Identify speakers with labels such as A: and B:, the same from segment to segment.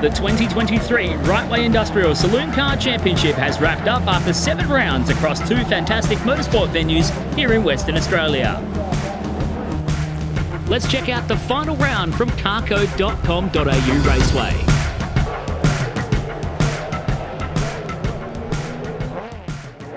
A: The 2023 Rightway Industrial Saloon Car Championship has wrapped up after 7 rounds across 2 fantastic motorsport venues here in Western Australia. Let's check out the final round from carco.com.au Raceway.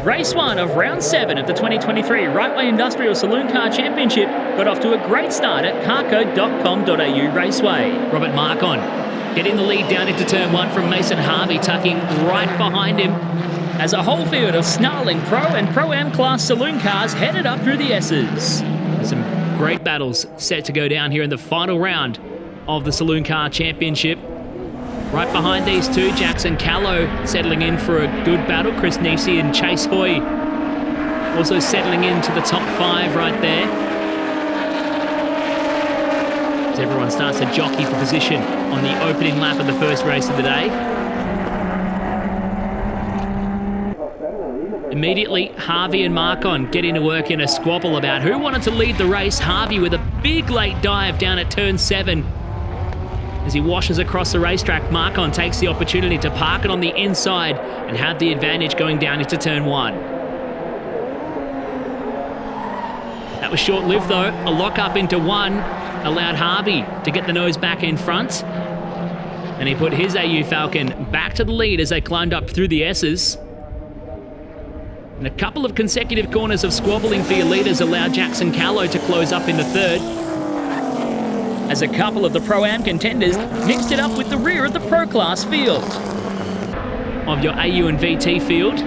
A: Race 1 of round 7 of the 2023 Rightway Industrial Saloon Car Championship got off to a great start at carco.com.au Raceway. Robert Marcon getting the lead down into turn 1 from Mason Harvey, tucking right behind him as a whole field of snarling Pro and Pro-Am class saloon cars headed up through the S's. Some great battles set to go down here in the final round of the Saloon Car Championship. Right behind these two, Jackson Callo settling in for a good battle. Chris Nisi and Chase Hoy also settling into the top 5 right there. As everyone starts to jockey for position on the opening lap of the first race of the day. Immediately, Harvey and Marcon get into work in a squabble about who wanted to lead the race. Harvey with a big late dive down at turn 7. As he washes across the racetrack, Marcon takes the opportunity to park it on the inside and have the advantage going down into turn 1. That was short-lived though. A lock-up into 1 allowed Harvey to get the nose back in front. And he put his AU Falcon back to the lead as they climbed up through the S's. And a couple of consecutive corners of squabbling for your leaders allowed Jackson Callo to close up into 3rd. As a couple of the Pro-Am contenders mixed it up with the rear of the Pro Class field. Of your AU and VT field.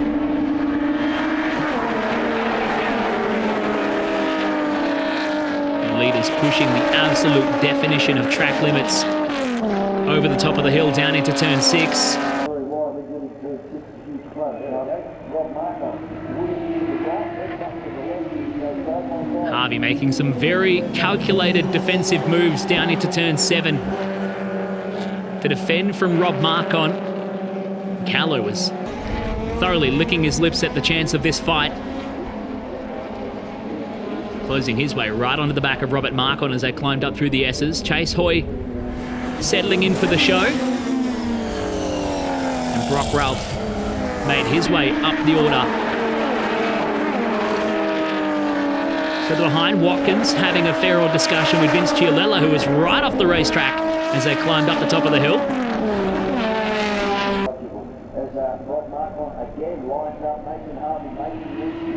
A: The leaders pushing the absolute definition of track limits over the top of the hill down into turn 6. Harvey making some very calculated defensive moves down into turn 7 to defend from Rob Marcon. Callo was thoroughly licking his lips at the chance of this fight. Closing his way right onto the back of Robert Marcon as they climbed up through the S's. Chase Hoy settling in for the show. And Brock Ralph made his way up the order. Further behind, Watkins having a fair old discussion with Vince Chiolella, who was right off the racetrack as they climbed up the top of the hill.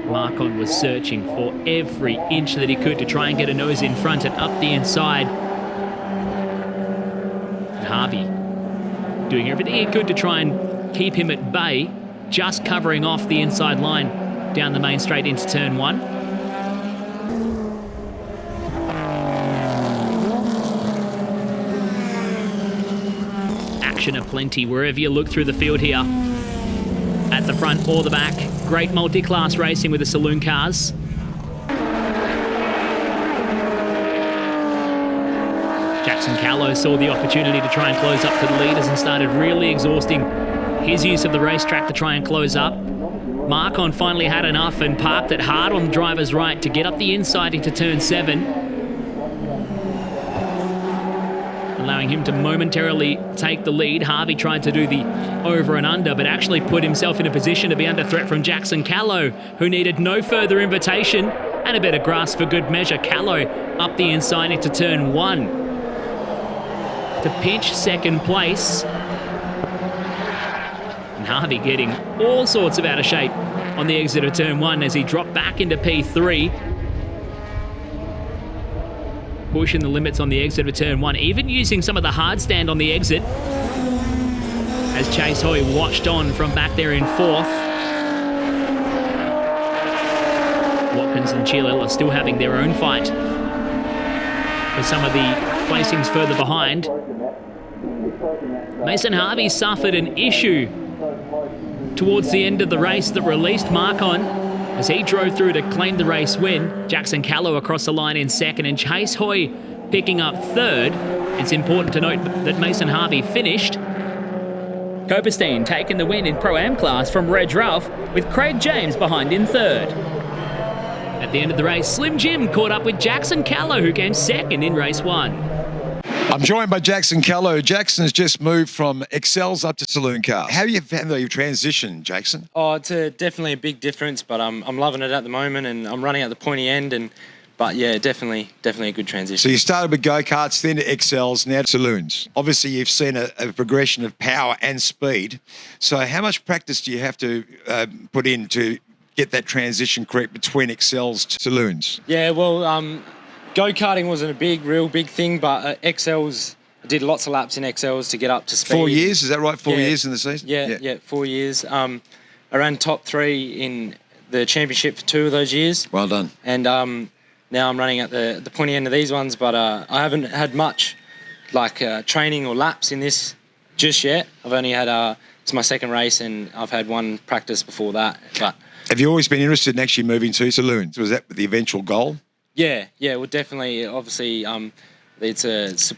A: Marcon was searching for every inch that he could to try and get a nose in front and up the inside. And Harvey doing everything he could to try and keep him at bay, just covering off the inside line down the main straight into turn 1. Aplenty wherever you look through the field here, at the front or the back. Great multi-class racing with the Saloon Cars. Jackson Callo saw the opportunity to try and close up to the leaders and started really exhausting his use of the racetrack to try and close up. Marcon finally had enough and parked it hard on the driver's right to get up the inside into turn 7. Allowing him to momentarily take the lead. Harvey tried to do the over and under, but actually put himself in a position to be under threat from Jackson Callo, who needed no further invitation and a bit of grass for good measure. Callo up the inside into turn 1 to pinch second place. And Harvey getting all sorts of out of shape on the exit of turn 1 as he dropped back into P3. Pushing the limits on the exit of turn 1, even using some of the hard stand on the exit. As Chase Hoy watched on from back there in 4th. Watkins and Chiolella still having their own fight for some of the placings further behind. Mason Harvey suffered an issue towards the end of the race that released Marcon as he drove through to claim the race win. Jackson Callo across the line in 2nd and Chase Hoy picking up 3rd. It's important to note that Mason Harvey finished. Copperstein taking the win in Pro-Am class from Reg Ralph, with Craig James behind in 3rd. At the end of the race, Slim Jim caught up with Jackson Callo, who came 2nd in race 1.
B: I'm joined by Jackson Callo. Jackson has just moved from Excels up to Saloon Cars. How have you found your transition, Jackson?
C: Oh, it's definitely a big difference, but I'm loving it at the moment, and I'm running at the pointy end. But yeah, definitely a good transition.
B: So you started with go-karts, then to Excels, now to Saloons. Obviously, you've seen a progression of power and speed. So how much practice do you have to put in to get that transition correct between Excels to Saloons?
C: Yeah, well, go-karting wasn't a real big thing, but Excels, I did lots of laps in Excels to get up to speed.
B: 4 years, is that right? 4 years in the season?
C: Yeah, 4 years. I ran top 3 in the championship for 2 of those years.
B: Well done.
C: And now I'm running at the pointy end of these ones, but I haven't had much training or laps in this just yet. I've only had it's my second race, and I've had 1 practice before that. But
B: have you always been interested in actually moving to Saloons? Was that the eventual goal?
C: Yeah, well, definitely. Obviously, it's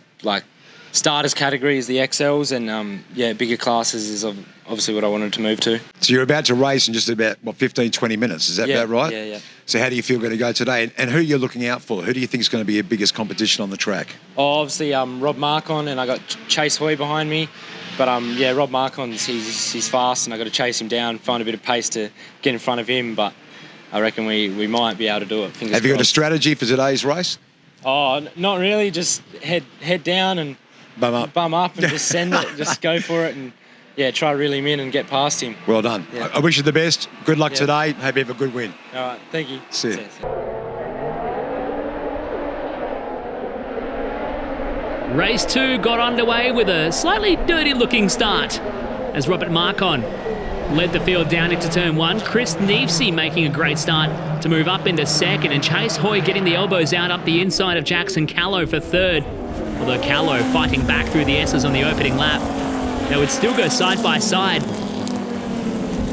C: starters category is the XLs, and bigger classes is obviously what I wanted to move to.
B: So you're about to race in just about 15, 20 minutes. Is that about right?
C: Yeah.
B: So how do you feel going to go today, and who are you looking out for? Who do you think is going to be your biggest competition on the track?
C: Oh, obviously Rob Marcon, and I got Chase Hoy behind me. But Rob Marcon's he's fast, and I got to chase him down, find a bit of pace to get in front of him. But I reckon we might be able to do it. Fingers
B: Have you got a
C: crossed.
B: strategy for today's race?
C: Oh, not really. Just head down and bum up and just send it. Just go for it and try to reel him in and get past him.
B: Well done.
C: Yeah.
B: I wish you the best. Good luck today. Hope you have a good win.
C: All right, thank you.
B: See you.
A: Race 2 got underway with a slightly dirty-looking start as Robert Marcon led the field down into turn 1. Chris Neefsey making a great start to move up into second, and Chase Hoy getting the elbows out up the inside of Jackson Callo for third. Although Callo fighting back through the S's on the opening lap. They would still go side by side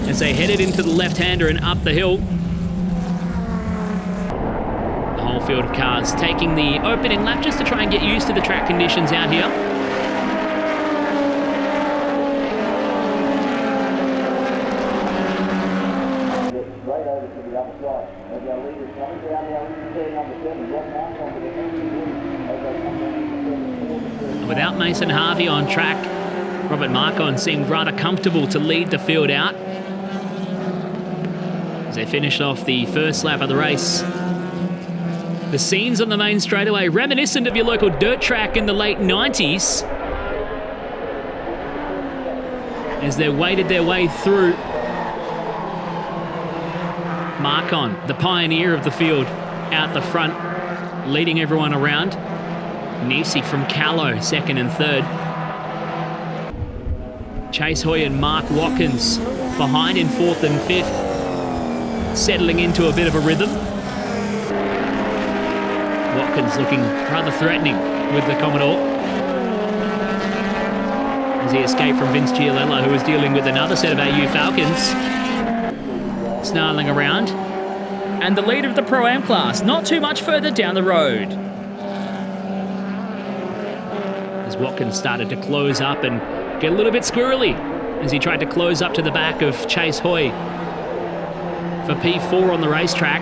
A: as they headed into the left-hander and up the hill. The whole field of cars taking the opening lap just to try and get used to the track conditions out here. Without Mason Harvey on track, Robert Marcon seemed rather comfortable to lead the field out as they finished off the first lap of the race. The scenes on the main straightaway reminiscent of your local dirt track in the late 90s as they waded their way through. Marcon, the pioneer of the field, out the front, leading everyone around. Neefsey from Callo, second and third. Chase Hoy and Mark Watkins behind in fourth and fifth, settling into a bit of a rhythm. Watkins looking rather threatening with the Commodore as he escaped from Vince Giolella, who was dealing with another set of AU Falcons. Snarling around. And the leader of the Pro-Am class, not too much further down the road. As Watkins started to close up and get a little bit squirrely as he tried to close up to the back of Chase Hoy for P4 on the racetrack.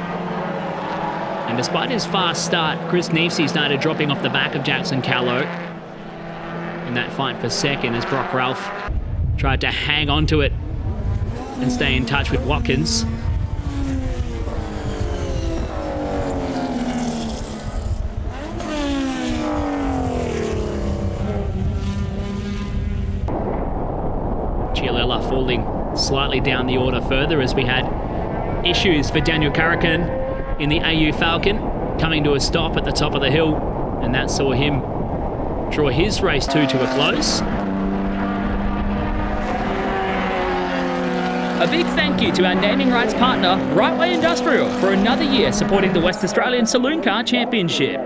A: And despite his fast start, Chris Neefsey started dropping off the back of Jackson Callo in that fight for second as Brock Ralph tried to hang on to it and stay in touch with Watkins. Giolella falling slightly down the order further as we had issues for Daniel Karakan in the AU Falcon coming to a stop at the top of the hill, and that saw him draw his race 2 to a close. A big thank you to our naming rights partner, Rightway Industrial, for another year supporting the West Australian Saloon Car Championship.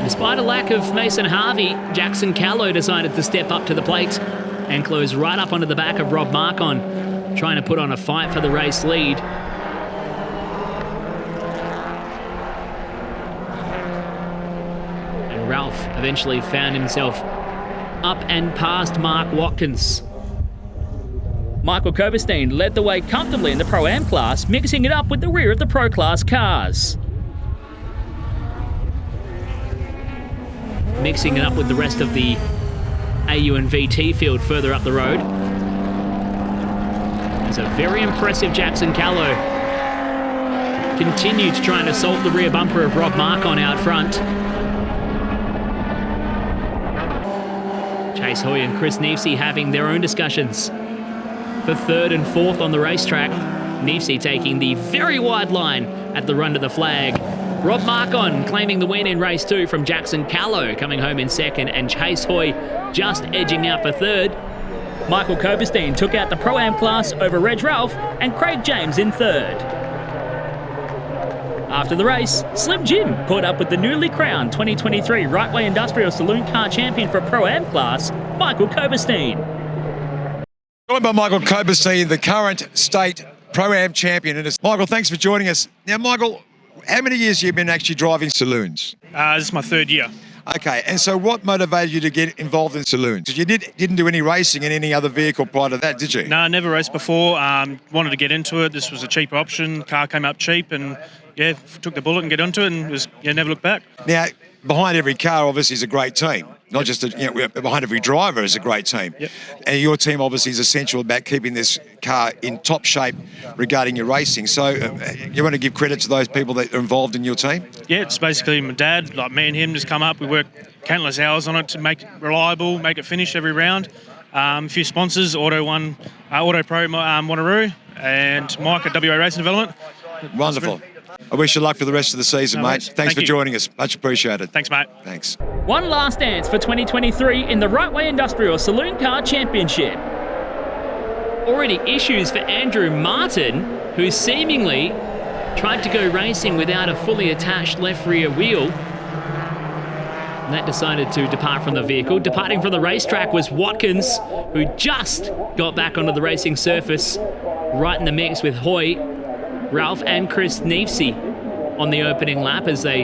A: Despite a lack of Mason Harvey, Jackson Callo decided to step up to the plate and close right up onto the back of Rob Marcon, trying to put on a fight for the race lead. And Ralph eventually found himself up and past Mark Watkins. Michael Koberstein led the way comfortably in the Pro-Am class, mixing it up with the rear of the Pro Class cars. mixing it up with the rest of the AU and VT field further up the road. There's a very impressive Jackson Callo. Continued to try and assault the rear bumper of Rob Marcon out front. Chase Hoy and Chris Neefsey having their own discussions for third and fourth on the racetrack. Neefsey taking the very wide line at the run to the flag. Rob Marcon claiming the win in race 2 from Jackson Callo coming home in second, and Chase Hoy just edging out for third. Michael Koberstein took out the Pro-Am class over Reg Ralph and Craig James in third. After the race, Slim Jim caught up with the newly crowned 2023 Rightway Industrial Saloon Car Champion for Pro-Am class, Michael Koberstein.
B: Joined by Michael Koberstein, the current state Pro-Am champion. And Michael, thanks for joining us. Now, Michael, how many years have you been actually driving saloons?
D: This is my third year.
B: Okay, and so what motivated you to get involved in saloons? Because you didn't do any racing in any other vehicle prior to that, did you?
D: No, I never raced before. Wanted to get into it. This was a cheap option. Car came up cheap, and yeah, took the bullet and get into it, and never looked back.
B: Now, behind every car, obviously, is a great team. Not just behind every driver is a great team.
D: Yep.
B: And your team obviously is essential about keeping this car in top shape regarding your racing. So you want to give credit to those people that are involved in your team?
D: Yeah, it's basically my dad, like me and him, just come up. We work countless hours on it to make it reliable, make it finish every round. A few sponsors, Auto Pro Wanneroo, and Mike at WA Racing Development.
B: Wonderful. I wish you luck for the rest of the season,
D: No
B: mate.
D: worries.
B: Thanks for joining us. Much appreciated.
D: Thanks, mate.
B: Thanks.
A: One last dance for 2023 in the Rightway Industrial Saloon Car Championship. Already issues for Andrew Martin, who seemingly tried to go racing without a fully attached left rear wheel. And that decided to depart from the vehicle. Departing from the racetrack was Watkins, who just got back onto the racing surface, right in the mix with Hoy, Ralph and Chris Neefsey on the opening lap as they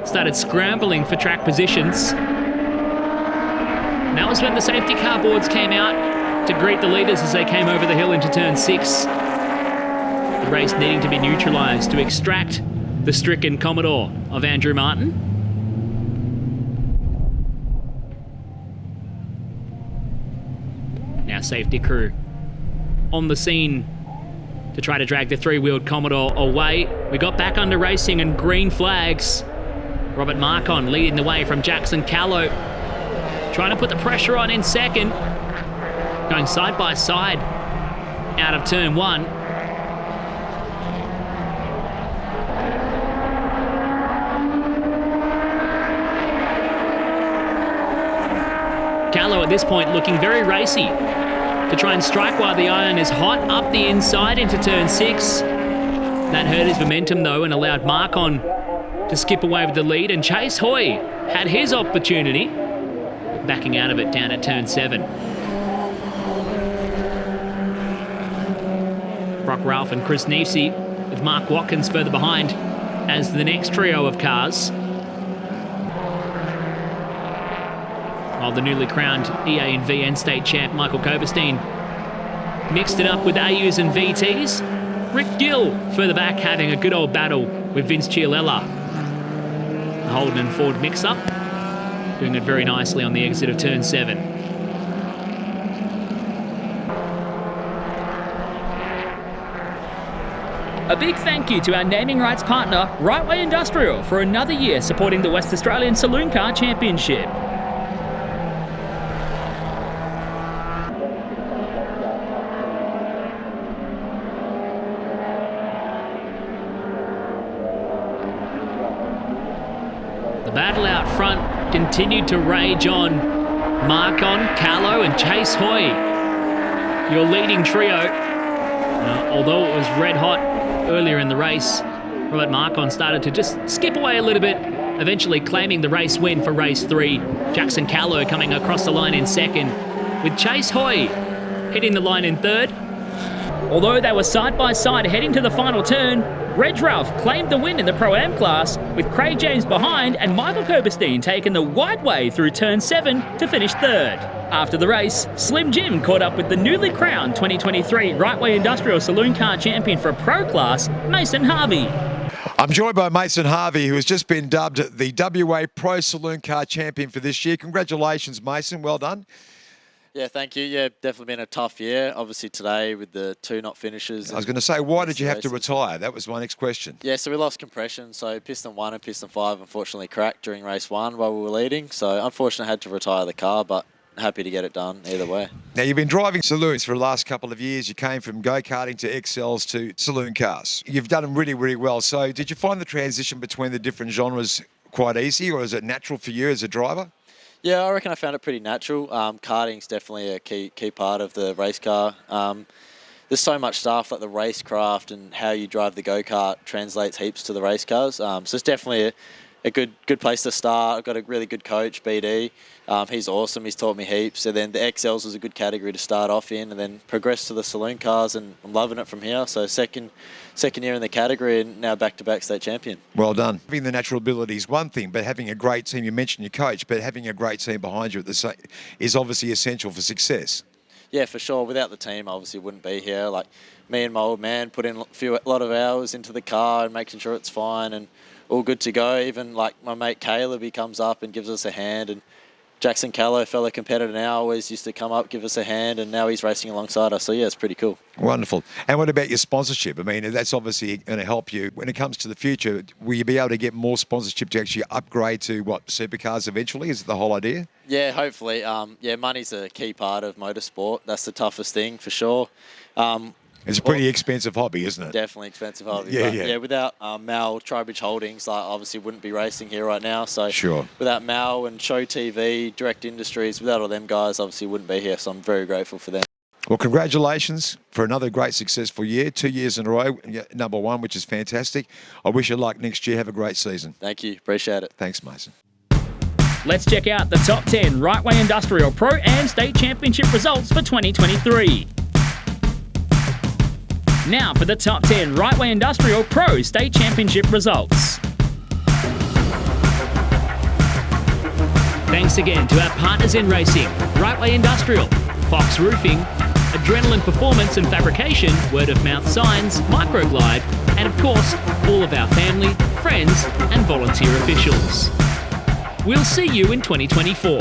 A: started scrambling for track positions. And that was when the safety car boards came out to greet the leaders as they came over the hill into turn 6. The race needing to be neutralised to extract the stricken Commodore of Andrew Martin. Now safety crew on the scene to try to drag the three-wheeled Commodore away. We got back under racing and green flags. Robert Marcon leading the way from Jackson Callo, trying to put the pressure on in second. Going side by side out of turn 1. Callo at this point looking very racy to try and strike while the iron is hot up the inside into turn 6. That hurt his momentum though and allowed Marcon to skip away with the lead, and Chase Hoy had his opportunity, backing out of it down at turn 7. Brock Ralph and Chris Neefsey with Mark Watkins further behind as the next trio of cars. While the newly crowned EA and VN state champ Michael Koberstein mixed it up with AUs and VTs. Rick Gill further back having a good old battle with Vince Chialella. The Holden and Ford mix-up, doing it very nicely on the exit of turn 7. A big thank you to our naming rights partner, Rightway Industrial, for another year supporting the West Australian Saloon Car Championship. The battle out front continued to rage on. Marcon, Callo and Chase Hoy, your leading trio. Although it was red hot earlier in the race, Robert Marcon started to just skip away a little bit, eventually claiming the race win for race 3. Jackson Callo coming across the line in second, with Chase Hoy hitting the line in third. Although they were side by side heading to the final turn, Reg Ralph claimed the win in the Pro-Am class, with Craig James behind and Michael Koberstein taking the wide way through turn 7 to finish third. After the race, Slim Jim caught up with the newly crowned 2023 Rightway Industrial Saloon Car Champion for Pro class, Mason Harvey.
B: I'm joined by Mason Harvey, who has just been dubbed the WA Pro Saloon Car Champion for this year. Congratulations, Mason. Well done.
E: Yeah, thank you. Yeah, definitely been a tough year. Obviously today with the 2 not finishes.
B: I was going to say, why did you have to retire? That was my next question.
E: Yeah, so we lost compression. So piston 1 and piston 5 unfortunately cracked during race 1 while we were leading. So unfortunately I had to retire the car, but happy to get it done either way.
B: Now, you've been driving saloons for the last couple of years. You came from go-karting to XLs to saloon cars. You've done them really, really well. So did you find the transition between the different genres quite easy, or is it natural for you as a driver?
E: Yeah, I reckon I found it pretty natural. Karting's definitely a key part of the race car. There's so much stuff like the racecraft and how you drive the go-kart translates heaps to the race cars. So it's definitely a good place to start. I've got a really good coach, BD. He's awesome. He's taught me heaps. And then the XLs was a good category to start off in, and then progress to the saloon cars, and I'm loving it from here. So second year in the category, and now back-to-back state champion.
B: Well done. Having the natural ability is one thing, but having a great team, you mentioned your coach, but having a great team behind you is obviously essential for success.
E: Yeah, for sure. Without the team, I obviously wouldn't be here. Like me and my old man put in a lot of hours into the car and making sure it's fine and all good to go. Even like my mate Callo, he comes up and gives us a hand, and Jackson Callo, fellow competitor now, always used to come up, give us a hand, and now he's racing alongside us. So yeah, it's pretty cool.
B: Wonderful. And what about your sponsorship? I mean, that's obviously going to help you when it comes to the future. Will you be able to get more sponsorship to actually upgrade to supercars eventually? Is it the whole idea?
E: Yeah, hopefully. Yeah, money's a key part of motorsport. That's the toughest thing for sure.
B: It's a pretty expensive hobby, isn't it?
E: Definitely expensive hobby.
B: Yeah,
E: but
B: yeah.
E: Without Mal, Trowbridge Holdings, obviously wouldn't be racing here right now. So
B: sure.
E: Without Mal and Show TV, Direct Industries, without all them guys, obviously wouldn't be here. So I'm very grateful for them.
B: Well, congratulations for another great successful year. 2 years in a row, number 1, which is fantastic. I wish you luck next year. Have a great season.
E: Thank you. Appreciate it.
B: Thanks, Mason.
A: Let's check out the top 10 Rightway Industrial Pro and State Championship results for 2023. Now for the top 10 Rightway Industrial Pro State Championship results. Thanks again to our partners in racing, Rightway Industrial, Fox Roofing, Adrenaline Performance and Fabrication, Word of Mouth Signs, Microglide, and of course, all of our family, friends and volunteer officials. We'll see you in 2024.